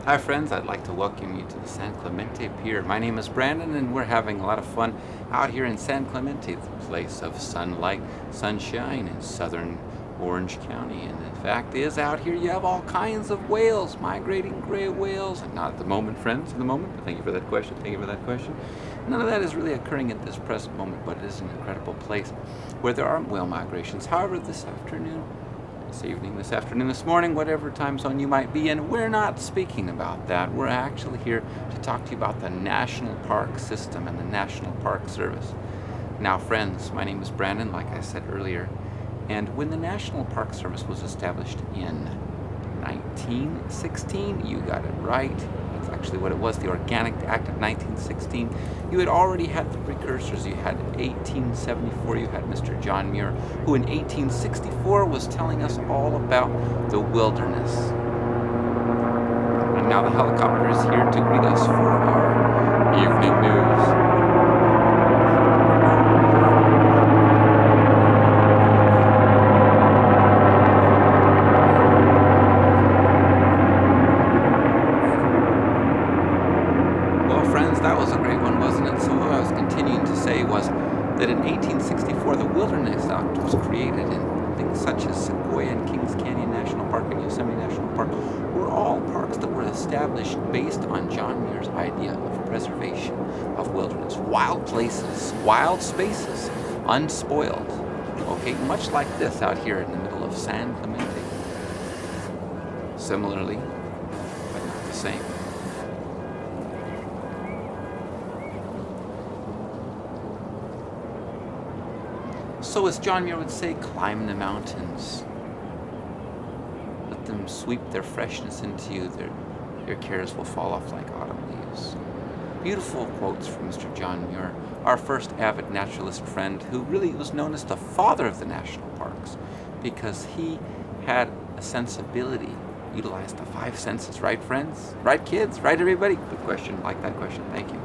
Hi friends, I'd like to welcome you to the San Clemente Pier. My name is Brandon and we're having a lot of fun out here in San Clemente, the place of sunlight, sunshine in southern Orange County. And the fact is, out here you have all kinds of whales, migrating gray whales. And not at the moment, friends, at the moment, but thank you for that question, None of that is really occurring at this present moment, but it is an incredible place where there are whale migrations. However, this afternoon, this evening, this afternoon, this morning, whatever time zone you might be in, we're not speaking about that. We're actually here to talk to you about the National Park System and the National Park Service. Now, friends, my name is Brandon, like I said earlier, and when the National Park Service was established in 1916, you got it right. That's actually what it was, the Organic Act of 1916. You had already had the precursors. You had 1874, you had Mr. John Muir, who in 1864 was telling us all about the wilderness. And now the helicopter is here to greet us for our evening news. That was a great one, wasn't it? So what I was continuing to say was that in 1864 the Wilderness Act was created, and things such as Sequoia and Kings Canyon National Park and Yosemite National Park were all parks that were established based on John Muir's idea of preservation of wilderness, wild places, wild spaces, unspoiled. Okay, much like this out here in the middle of San Clemente. Similarly, but not the same. So as John Muir would say, climb the mountains. Let them sweep their freshness into you. Your cares will fall off like autumn leaves. Beautiful quotes from Mr. John Muir, our first avid naturalist friend, who really was known as the father of the national parks because he had a sensibility, utilized the five senses, right friends? Right kids? Right everybody? Good question, like that question, thank you.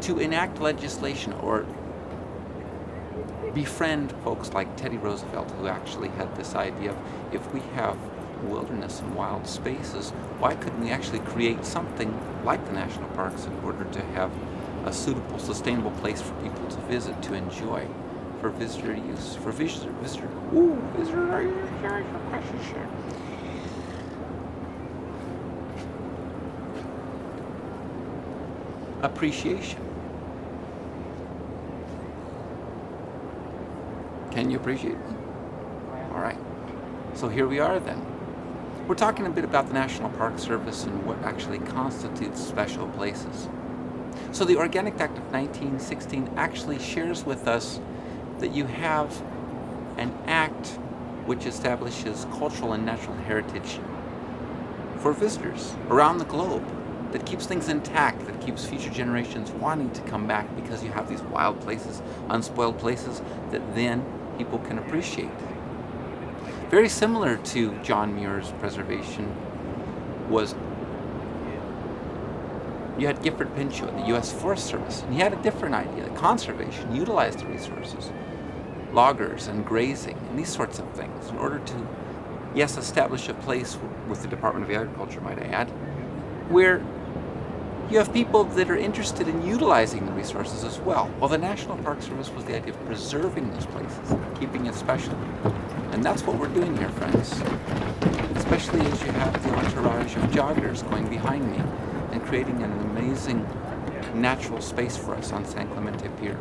To enact legislation or befriend folks like Teddy Roosevelt, who actually had this idea of, if we have wilderness and wild spaces, why couldn't we actually create something like the national parks in order to have a suitable, sustainable place for people to visit, to enjoy, for visitor use, for visitor appreciation. Can you appreciate me? All right. So here we are then. We're talking a bit about the National Park Service and what actually constitutes special places. So the Organic Act of 1916 actually shares with us that you have an act which establishes cultural and natural heritage for visitors around the globe, that keeps things intact, that keeps future generations wanting to come back because you have these wild places, unspoiled places that then people can appreciate. Very similar to John Muir's preservation was, you had Gifford Pinchot in the U.S. Forest Service, and he had a different idea. Conservation, utilized the resources, loggers and grazing and these sorts of things in order to, yes, establish a place with the Department of Agriculture, might I add, where you have people that are interested in utilizing the resources as well. Well, the National Park Service was the idea of preserving those places, keeping it special. And that's what we're doing here, friends. Especially as you have the entourage of joggers going behind me and creating an amazing natural space for us on San Clemente Pier.